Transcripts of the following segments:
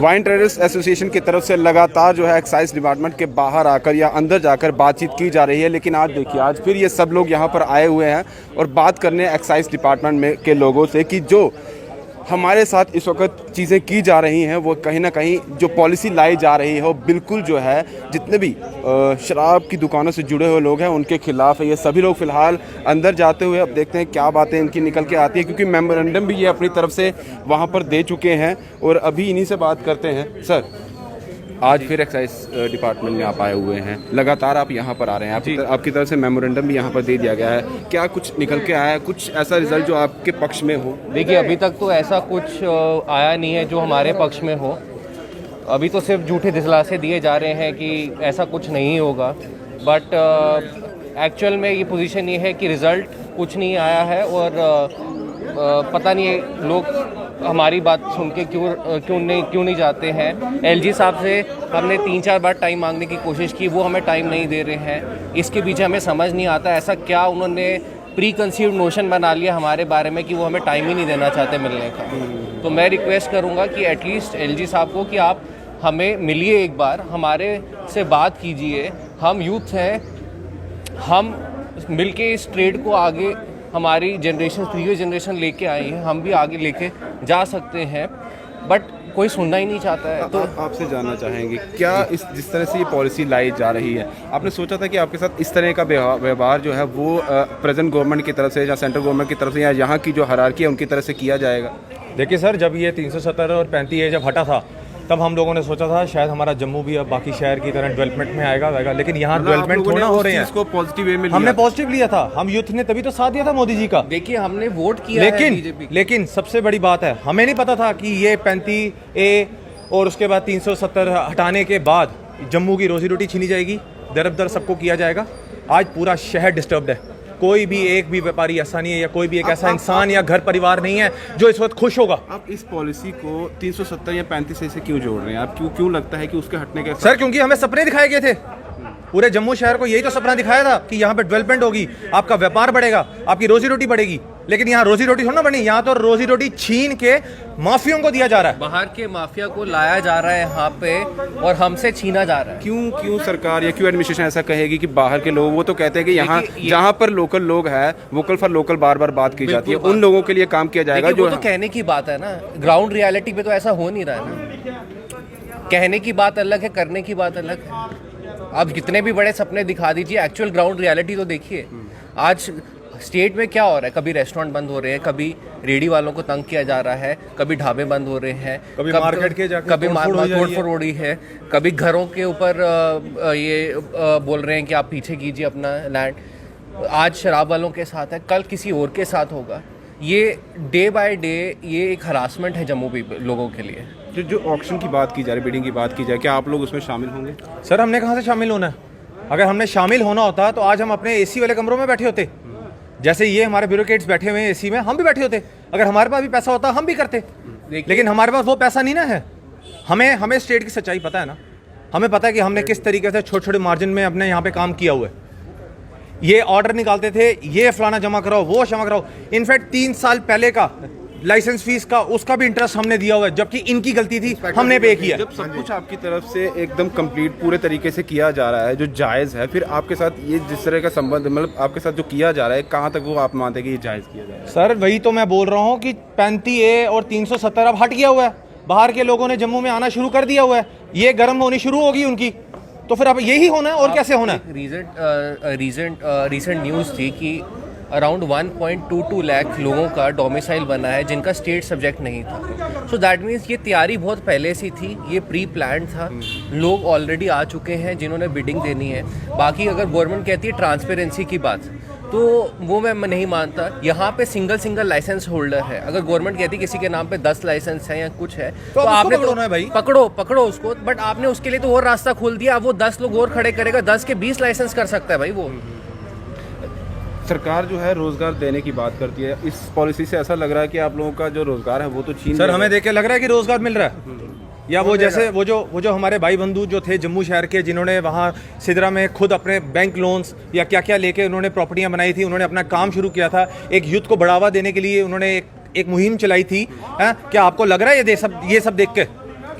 Wine traders association की तरफ से लगातार जो है एक्साइज डिपार्टमेंट के बाहर आकर या अंदर जाकर बातचीत की जा रही है, लेकिन आज देखिए आज फिर ये सब लोग यहाँ पर आए हुए हैं और बात करने एक्साइज डिपार्टमेंट में के लोगों से कि जो हमारे साथ इस वक्त चीज़ें की जा रही हैं वो कहीं ना कहीं जो पॉलिसी लाई जा रही है वो बिल्कुल जो है जितने भी शराब की दुकानों से जुड़े हुए लोग हैं उनके खिलाफ है। ये सभी लोग फ़िलहाल अंदर जाते हुए अब देखते हैं क्या बातें इनकी निकल के आती है, क्योंकि मेमोरेंडम भी ये अपनी तरफ से वहाँ पर दे चुके हैं और अभी इन्हीं से बात करते हैं। सर, आज फिर एक्साइज डिपार्टमेंट में आप आए हुए हैं, लगातार आप यहाँ पर आ रहे हैं, आपकी तरफ से मेमोरेंडम भी यहाँ पर दे दिया गया है, क्या कुछ निकल के आया है, कुछ ऐसा रिजल्ट जो आपके पक्ष में हो? देखिए, अभी तक तो ऐसा कुछ आया नहीं है जो हमारे पक्ष में हो। अभी तो सिर्फ झूठे दिलासे दिए जा रहे हैं कि ऐसा कुछ नहीं होगा, बट एक्चुअल में ये पोजीशन ये है कि रिज़ल्ट कुछ नहीं आया है और पता नहीं लोग हमारी बात सुन के क्यों नहीं जाते हैं। एलजी साहब से हमने 3-4 बार टाइम मांगने की कोशिश की, वो हमें टाइम नहीं दे रहे हैं। इसके पीछे हमें समझ नहीं आता ऐसा क्या उन्होंने प्री कंसीव्ड नोशन बना लिया हमारे बारे में कि वो हमें टाइम ही नहीं देना चाहते मिलने का। तो मैं रिक्वेस्ट करूँगा कि एटलीस्ट एलजी साहब को कि आप हमें मिलिए, एक बार हमारे से बात कीजिए। हम यूथ हैं, हम मिलके इस ट्रेड को आगे, हमारी जनरेशन प्रीवियस जनरेशन लेके आई है, हम भी आगे लेके जा सकते हैं, बट कोई सुनना ही नहीं चाहता है। तो आपसे जानना चाहेंगे क्या इस जिस तरह से ये पॉलिसी लाई जा रही है, आपने सोचा था कि आपके साथ इस तरह का व्यवहार जो है वो प्रेजेंट गवर्नमेंट की तरफ से या सेंट्रल गवर्नमेंट की तरफ से या यहाँ की जो हायरार्की है उनकी तरफ से किया जाएगा? देखिए सर, जब ये 370 और 35A जब हटा था तब हम लोगों ने सोचा था शायद हमारा जम्मू भी अब बाकी शहर की तरह डेवलमेंट में आएगा, लेकिन यहाँ डेवलपमेंट थोड़ा हो रहे हैं। इसको पॉजिटिव वे में हमने पॉजिटिव लिया था, हम यूथ ने तभी तो साथ दिया था मोदी जी का। देखिए, हमने वोट किया है, लेकिन सबसे बड़ी बात है हमें नहीं पता था कि ये 35A और उसके बाद 370 हटाने के बाद जम्मू की रोजी रोटी छीनी जाएगी, दर सबको किया जाएगा। आज पूरा शहर डिस्टर्ब्ड है, कोई भी एक भी व्यापारी ऐसा नहीं है या कोई भी एक ऐसा इंसान या घर परिवार नहीं है जो इस वक्त खुश होगा। आप इस पॉलिसी को 370 या 35A से क्यों जोड़ रहे हैं? आप क्यों लगता है कि उसके हटने के? सर, क्योंकि हमें सपने दिखाए गए थे, पूरे जम्मू शहर को यही तो सपना दिखाया था कि यहाँ पे डेवलपमेंट होगी, आपका व्यापार बढ़ेगा, आपकी रोजी रोटी बढ़ेगी। लेकिन यहाँ रोजी रोटी थोड़ा ना बनी, यहाँ तो रोजी रोटी छीन के माफियों को दिया जा रहा है। बाहर के माफिया को लाया जा रहा है यहाँ पे और हमसे छीना जा रहा है। क्यों सरकार या क्यों एडमिनिस्ट्रेशन ऐसा कहेगी कि बाहर के लोग, वो तो कहते हैं कि यहाँ जहाँ पर लोकल लोग हैं, वोकल फॉर लोकल बार बार बात की जाती है, उन लोगों के लिए काम किया जाएगा। जो तो कहने की बात है ना, ग्राउंड रियलिटी पे तो ऐसा हो नहीं रहा है ना। कहने की बात अलग है, करने की बात अलग है। आप कितने भी बड़े सपने दिखा दीजिए, एक्चुअल ग्राउंड रियलिटी तो देखिए। आज स्टेट में क्या हो रहा है, कभी रेस्टोरेंट बंद हो रहे हैं, कभी रेडी वालों को तंग किया जा रहा है, कभी ढाबे बंद हो रहे हैं, कभी मार्केट के जाकर कभी तोड़फोड़ हो रही है, कभी घरों के ऊपर ये बोल रहे हैं कि आप पीछे कीजिए अपना लैंड। आज शराब वालों के साथ है, कल किसी और के साथ होगा। ये डे बाय डे ये एक हरासमेंट है जम्मू लोगों के लिए। जो ऑक्शन की बात की जा रही, बिडिंग की बात की जाए, क्या आप लोग उसमें शामिल होंगे? सर, हमने कहाँ से शामिल होना है? अगर हमने शामिल होना होता तो आज हम अपने एसी वाले कमरों में बैठे होते, जैसे ये हमारे ब्यूरोक्रेट्स बैठे हुए हैं एसी में, हम भी बैठे होते। अगर हमारे पास भी पैसा होता हम भी करते, लेकिन हमारे पास वो पैसा नहीं ना है। हमें स्टेट की सच्चाई पता है ना, हमें पता है कि हमने किस तरीके से छोटे छोटे मार्जिन में अपने यहाँ पे काम किया हुआ है। ये ऑर्डर निकालते थे, ये फलाना जमा कराओ, वो जमा कराओ। इनफैक्ट 3 साल पहले का लाइसेंस फीस का उसका भी इंटरेस्ट हमने दिया हुआ है, जबकि इनकी गलती थी, हमने पे किया। जब सब कुछ आपकी तरफ से एकदम कंप्लीट पूरे तरीके से किया जा रहा है जो जायज़ है, फिर आपके साथ ये जिस तरह का संबंध, मतलब आपके साथ जो किया जा रहा है, कहाँ तक वो आप मानते हैं कि ये जायज़ किया जा रहा है? सर, वही तो मैं बोल रहा हूँ कि 35A और 370 अब हट गया हुआ है। बाहर के लोगों ने जम्मू में आना शुरू कर दिया हुआ है, ये गर्म होनी शुरू होगी उनकी, तो फिर अब यही होना है और कैसे होना है? रीसेंट न्यूज़ थी कि अराउंड 1.22 लाख लोगों का डोमिसाइल बना है जिनका स्टेट सब्जेक्ट नहीं था। सो दैट मीन्स ये तैयारी बहुत पहले से थी, ये प्री प्लान था। लोग ऑलरेडी आ चुके हैं जिन्होंने बिडिंग देनी है। बाकी अगर गवर्नमेंट कहती है ट्रांसपेरेंसी की बात, तो वो मैं नहीं मानता। यहाँ पे सिंगल लाइसेंस होल्डर है। अगर गवर्नमेंट कहती है किसी के नाम पे 10 लाइसेंस है या कुछ है, तो आपने तो भाई पकड़ो उसको, बट आपने उसके लिए तो और रास्ता खोल दिया। अब वो 10 लोग और खड़े करेगा, 10 के 20 लाइसेंस कर सकता है भाई वो। सरकार जो है रोजगार देने की बात करती है, इस पॉलिसी से ऐसा लग रहा है कि आप लोगों का जो रोजगार है वो तो छीन। सर, हमें देख के लग रहा है कि रोजगार मिल रहा है, या वो जैसे वो जो हमारे भाई बंधु जो थे जम्मू शहर के, जिन्होंने वहाँ सिदरा में खुद अपने बैंक लोन्स या क्या क्या लेके उन्होंने प्रॉपर्टियाँ बनाई थी, उन्होंने अपना काम शुरू किया था। एक यूथ को बढ़ावा देने के लिए उन्होंने एक मुहिम चलाई थी। क्या आपको लग रहा है ये सब देख के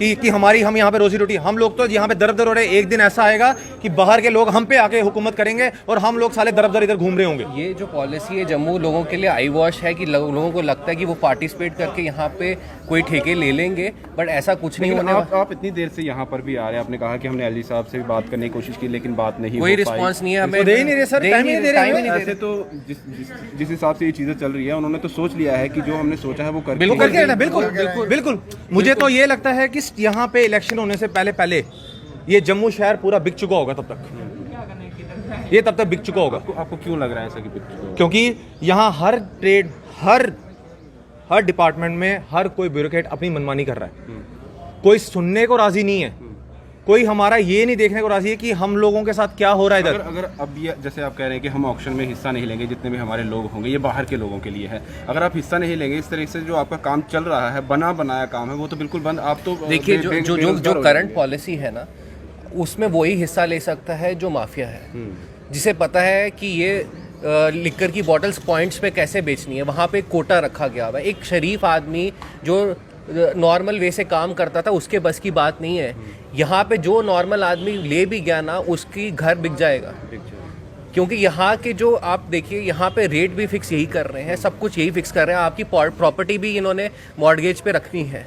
कि हमारी हम यहाँ पे रोजी रोटी, हम लोग तो यहाँ पे दर दर हो रहे हैं। एक दिन ऐसा आएगा कि बाहर के लोग हम पे आके हुकूमत करेंगे और हम लोग साले दर दर इधर घूम रहे होंगे। ये जो पॉलिसी है जम्मू लोगों के लिए आई वॉश है कि लोगों को लगता है कि वो पार्टिसिपेट करके यहाँ पे कोई ठेके ले लेंगे, बट ऐसा कुछ नहीं होने वाला। आप इतनी देर से यहाँ पर भी आ रहे हैं, आपने कहा कि हमने एलजी साहब से भी बात करने की कोशिश की लेकिन बात नहीं कोई हो पाई। रिस्पांस नहीं है हमें, दे ही नहीं रहे सर, टाइम ही नहीं दे रहे हैं। ऐसे तो जिस हिसाब से ये चीजें चल रही है उन्होंने तो सोच लिया है कि जो हमने सोचा है वो करके बिल्कुल करके रहना, बिल्कुल बिल्कुल बिल्कुल। मुझे तो ये लगता है कि यहाँ पे इलेक्शन होने से पहले ये जम्मू शहर पूरा बिक चुका होगा, तब तक ये तब तक बिक चुका होगा। आपको क्यों लग रहा है ऐसा कि बिक चुका होगा? क्योंकि यहाँ हर ट्रेड, हर डिपार्टमेंट में हर कोई ब्यूरोक्रेट अपनी मनमानी कर रहा है, कोई सुनने को राजी नहीं है, कोई हमारा ये नहीं देखने को राजी है कि हम लोगों के साथ क्या हो रहा है इधर। अगर अब ये जैसे आप कह रहे हैं कि हम ऑक्शन में हिस्सा नहीं लेंगे, जितने भी हमारे लोग होंगे ये बाहर के लोगों के लिए है, अगर आप हिस्सा नहीं लेंगे, इस तरह से जो आपका काम चल रहा है, बना बनाया काम है, वो तो बिल्कुल बंद। आप तो देखिए जो करंट पॉलिसी है ना, उसमें वही हिस्सा ले सकता है जो माफिया है, जिसे पता है कि ये लिक्कर की बॉटल्स पॉइंट्स पे कैसे बेचनी है। वहाँ पे एक कोटा रखा गया हुआ है। एक शरीफ आदमी जो नॉर्मल वे से काम करता था उसके बस की बात नहीं है। यहाँ पे जो नॉर्मल आदमी ले भी गया ना, उसकी घर बिक जाएगा, क्योंकि यहाँ के जो आप देखिए यहाँ पे रेट भी फिक्स यही कर रहे हैं, सब कुछ यही फिक्स कर रहे हैं। आपकी प्रॉपर्टी भी इन्होंने मॉर्गेज पे रखनी है,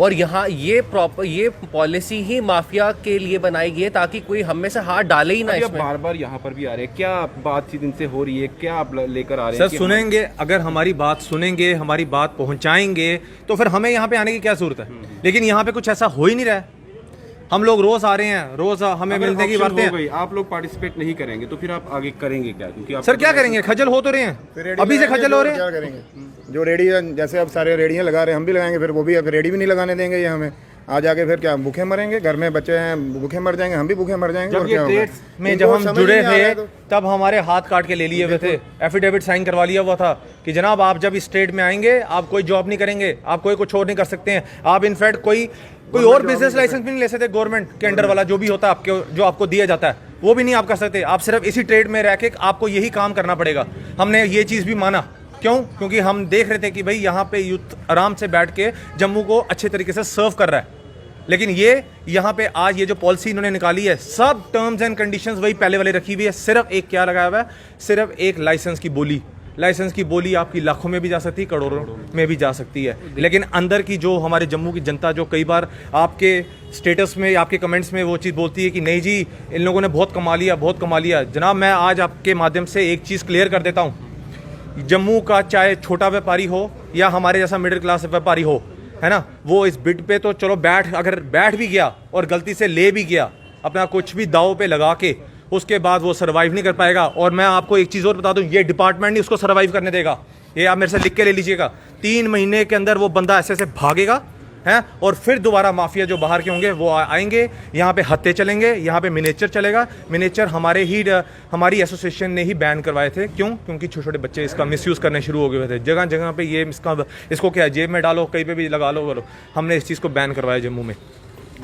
और यहाँ ये पॉलिसी ही माफिया के लिए बनाई गई है ताकि कोई हम में से हाथ डाले ही ना इसमें। बार बार यहाँ पर भी आ रहे हैं, क्या बातचीत इनसे हो रही है, क्या आप लेकर आ रहे सर हैं? सुनेंगे, अगर हमारी बात सुनेंगे, हमारी बात पहुंचाएंगे तो फिर हमें यहाँ पे आने की क्या जरूरत है। लेकिन यहाँ पे कुछ ऐसा हो ही नहीं रहा है। हम लोग रोज आ रहे हैं, रोज हमें मिलने की बातें हैं। आप लोग पार्टिसिपेट नहीं करेंगे तो फिर आप आगे करेंगे क्या? क्योंकि आप सर क्या करेंगे, खजल हो तो रहे हैं, अभी से खजल हो रहे हैं। क्या करेंगे? जो रेडी है, जैसे अब सारे रेडियां लगा रहे हैं, हम भी लगाएंगे, फिर वो भी रेडी भी नहीं लगाने देंगे ये हमें। आ जाके फिर क्या भूखे मरेंगे? घर में बच्चे हैं, भूखे मर जाएंगे, हम भी भूखे मर जाएंगे। जब ये डेट्स में जब हम जुड़े थे तब हमारे हाथ काट के ले लिए हुए थे, एफिडेविट साइन करवा लिया हुआ था कि जनाब आप जब इस स्टेट में आएंगे आप कोई जॉब नहीं करेंगे, आप कोई कुछ और नहीं कर सकते हैं, आप इनफैक्ट कोई और बिजनेस लाइसेंस भी नहीं ले सकते, गवर्नमेंट के अंडर वाला जो भी होता है आपके, जो आपको दिया जाता है वो भी नहीं आप कर सकते। आप सिर्फ इसी ट्रेड में रह के आपको यही काम करना पड़ेगा। हमने ये चीज़ भी माना, क्यों? क्योंकि हम देख रहे थे कि भाई यहाँ पे यूथ आराम से बैठ के जम्मू को अच्छे तरीके से सर्व कर रहा है। लेकिन ये यहाँ पे आज ये जो पॉलिसी इन्होंने निकाली है, सब टर्म्स एंड कंडीशंस वही पहले वाले रखी हुई है। सिर्फ एक क्या लगाया हुआ है, सिर्फ एक लाइसेंस की बोली। लाइसेंस की बोली आपकी लाखों में भी जा सकती है, करोड़ों में भी जा सकती है। लेकिन अंदर की जो हमारे जम्मू की जनता, जो कई बार आपके स्टेटस में, आपके कमेंट्स में वो चीज़ बोलती है कि नहीं जी इन लोगों ने बहुत कमा लिया, बहुत कमा लिया। जनाब मैं आज आपके माध्यम से एक चीज़ क्लियर कर देता हूँ, जम्मू का चाहे छोटा व्यापारी हो या हमारे जैसा मिडिल क्लास व्यापारी हो, है ना, वो इस बिड पे तो चलो अगर बैठ भी गया और गलती से ले भी गया अपना कुछ भी दाव पे लगा के, उसके बाद वो सर्वाइव नहीं कर पाएगा। और मैं आपको एक चीज़ और बता दूं, ये डिपार्टमेंट नहीं उसको सर्वाइव करने देगा। ये आप मेरे से लिख के ले लीजिएगा, 3 महीने के अंदर वो बंदा ऐसे ऐसे भागेगा हैं, और फिर दोबारा माफिया जो बाहर के होंगे वो आएंगे, यहाँ पे हत्थे चलेंगे, यहाँ पे मिनेचर चलेगा। मिनेचर हमारी एसोसिएशन ने ही बैन करवाए थे। क्यों? क्योंकि छोटे छोटे बच्चे इसका मिसयूज़ करने शुरू हो गए थे। जगह जगह पे ये इसको क्या जेब में डालो, कहीं पे भी लगा लो, बोलो। हमने इस चीज़ को बैन करवाया जम्मू में।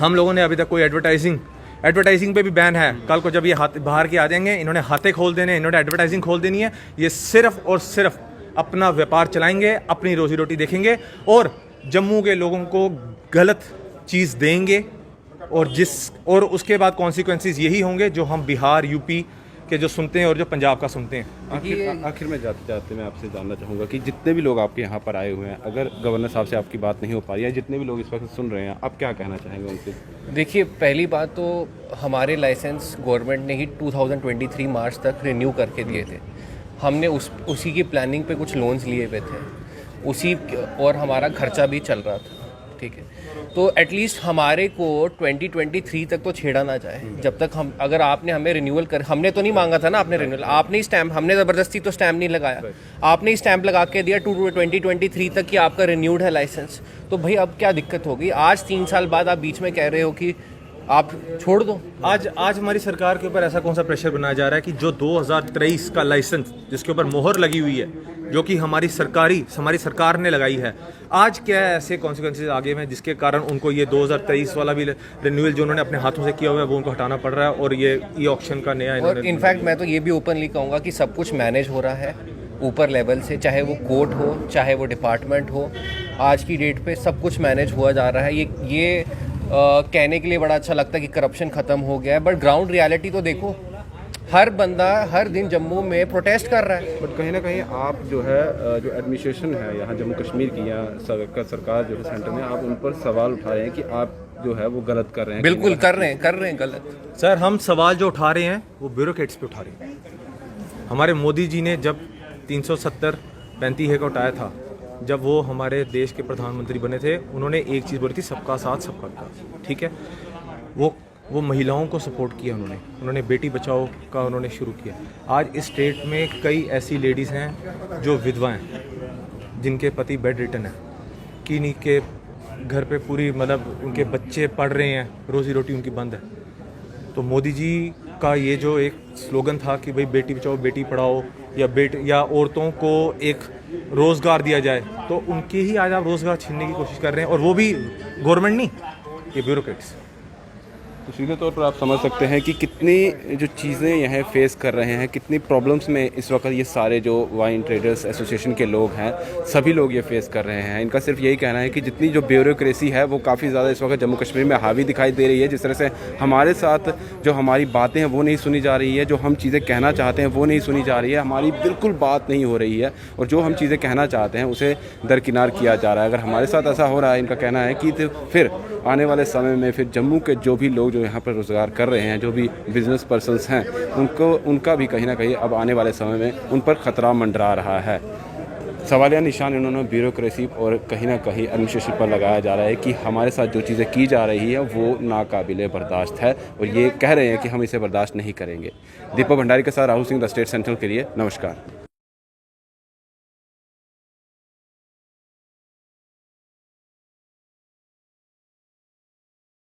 हम लोगों ने अभी तक कोई एडवर्टाइजिंग पे भी बैन है। कल को जब ये बाहर के आ जाएंगे, इन्होंने हाथे खोल देने, इन्होंने एडवर्टाइजिंग खोल देनी है। ये सिर्फ और सिर्फ अपना व्यापार चलाएंगे, अपनी रोजी रोटी देखेंगे और जम्मू के लोगों को गलत चीज़ देंगे, और उसके बाद कॉन्सिक्वेंसेस यही होंगे जो हम बिहार, यूपी के जो सुनते हैं और जो पंजाब का सुनते हैं। आखिर में जाते जाते मैं आपसे जानना चाहूँगा कि जितने भी लोग आपके यहाँ पर आए हुए हैं, अगर गवर्नर साहब से आपकी बात नहीं हो पा रही है, जितने भी लोग इस वक्त सुन रहे हैं, आप क्या कहना चाहेंगे उनसे? देखिए, पहली बात तो हमारे लाइसेंस गवर्नमेंट ने ही 2023 मार्च तक रिन्यू करके दिए थे। हमने उसी की प्लानिंग पे कुछ लोन्स लिए हुए थे, और हमारा खर्चा भी चल रहा था, ठीक है। तो एटलीस्ट हमारे को 2023 तक तो छेड़ा ना जाए, जब तक अगर आपने हमें रिन्यूअल हमने तो नहीं मांगा था ना, आपने रिन्यूअल, आपने स्टैम्प, हमने ज़बरदस्ती तो स्टैम्प नहीं लगाया, आपने स्टैम्प लगा के दिया 2023 तक कि आपका रिन्यूड है लाइसेंस। तो भाई अब क्या दिक्कत होगी? आज 3 साल बाद आप बीच में कह रहे हो कि आप छोड़ दो। आज हमारी सरकार के ऊपर ऐसा कौन सा प्रेशर बनाया जा रहा है कि जो 2023 का लाइसेंस जिसके ऊपर मोहर लगी हुई है, जो कि हमारी सरकार ने लगाई है, आज क्या ऐसे कॉन्सिक्वेंसेज आगे में जिसके कारण उनको ये 2023 वाला भी रिन्यूअल जो उन्होंने अपने हाथों से किया हुआ है वो उनको हटाना पड़ रहा है, और ये ऑप्शन का नया और इनफैक्ट मैं तो ये भी ओपनली कहूँगा कि सब कुछ मैनेज हो रहा है ऊपर लेवल से, चाहे वो कोर्ट हो, चाहे वो डिपार्टमेंट हो, आज की डेट पे सब कुछ मैनेज हुआ जा रहा है। ये कहने के लिए बड़ा अच्छा लगता है कि करप्शन ख़त्म हो गया है, बट ग्राउंड रियलिटी तो देखो, हर बंदा हर दिन जम्मू में प्रोटेस्ट कर रहा है। बट कहीं ना कहीं आप जो है जो एडमिनिस्ट्रेशन है यहाँ जम्मू कश्मीर की या सरकार जो है सेंटर में, आप उन पर सवाल उठा रहे हैं कि आप जो है वो गलत कर रहे हैं। बिल्कुल कर रहे हैं गलत। सर हम सवाल जो उठा रहे हैं वो ब्यूरोक्रेट्स पे उठा रहे हैं। हमारे मोदी जी ने जब 370-35 है का उठाया था, जब वो हमारे देश के प्रधानमंत्री बने थे, उन्होंने एक चीज़ बोली थी, सबका साथ सबका विकास। ठीक है, वो महिलाओं को सपोर्ट किया उन्होंने बेटी बचाओ का उन्होंने शुरू किया। आज इस स्टेट में कई ऐसी लेडीज़ हैं जो विधवा हैं, जिनके पति बेड रिटन है, किन्हीं के घर पे पूरी मतलब उनके बच्चे पढ़ रहे हैं, रोज़ी रोटी उनकी बंद है। तो मोदी जी का ये जो एक स्लोगन था कि भाई बेटी बचाओ बेटी पढ़ाओ या औरतों को एक रोज़गार दिया जाए, तो उनके ही आज आप रोज़गार छीनने की कोशिश कर रहे हैं, और वो भी गवर्नमेंट नहीं, ये ब्यूरोक्रेट्स। तो सीधे तौर पर आप समझ सकते हैं कि कितनी जो चीज़ें यहाँ फेस कर रहे हैं, कितनी प्रॉब्लम्स में इस वक्त ये सारे जो वाइन ट्रेडर्स एसोसिएशन के लोग हैं, सभी लोग ये फेस कर रहे हैं। इनका सिर्फ यही कहना है कि जितनी जो ब्यूरोक्रेसी है वो काफ़ी ज़्यादा इस वक्त जम्मू कश्मीर में हावी दिखाई दे रही है। जिस तरह से हमारे साथ जो हमारी बातें हैं वो नहीं सुनी जा रही है, जो हम चीज़ें कहना चाहते हैं वो नहीं सुनी जा रही है, हमारी बिल्कुल बात नहीं हो रही है, और जो हम चीज़ें कहना चाहते हैं उसे दरकिनार किया जा रहा है। अगर हमारे साथ ऐसा हो रहा है, इनका कहना है कि तो फिर आने वाले समय में फिर जम्मू के जो भी लोग जो यहाँ पर रोज़गार कर रहे हैं, जो भी बिजनेस पर्सन्स हैं, उनका भी कहीं ना कहीं अब आने वाले समय में उन पर ख़तरा मंडरा रहा है। सवालिया निशान इन्होंने ब्यूरोक्रेसी और कहीं ना कहीं एडमिनिस्ट्रेशन पर लगाया जा रहा है कि हमारे साथ जो चीज़ें की जा रही है वो नाकाबिले बर्दाश्त है, और ये कह रहे हैं कि हम इसे बर्दाश्त नहीं करेंगे। दीपक भंडारी के साथ Rahul Singh, the state central के लिए नमस्कार।